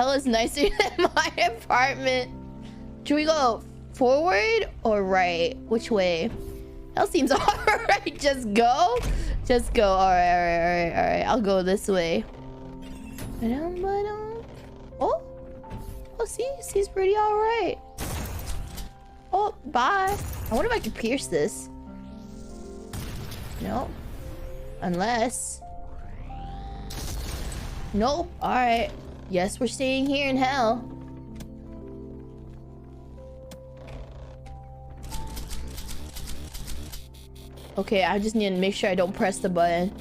hell is nicer than my apartment? Should we go forward or right? Which way? That seems alright. Just go. Just go. Alright. I'll go this way. Oh. Oh, see? Seems pretty alright. Oh, bye. I wonder if I can pierce this. No. Unless... Nope. Alright. Yes, we're staying here in hell. Okay, I just need to make sure I don't press the button.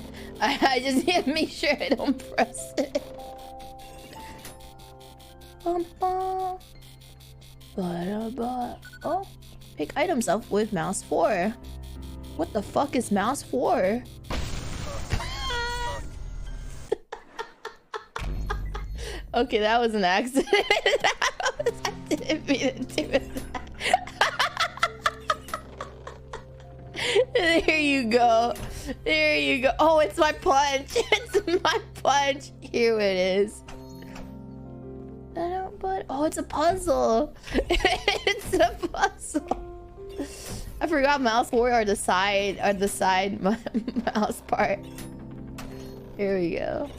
I just need to make sure I don't press it. Oh, pick items up with mouse 4. What the fuck is mouse 4? Okay, that was an accident. I didn't mean to do that. There you go. There you go. Oh, it's my punch. It's my punch. Here it is. But oh, it's a puzzle. It's a puzzle. I forgot mouse 4 or the side mouse part. Here we go.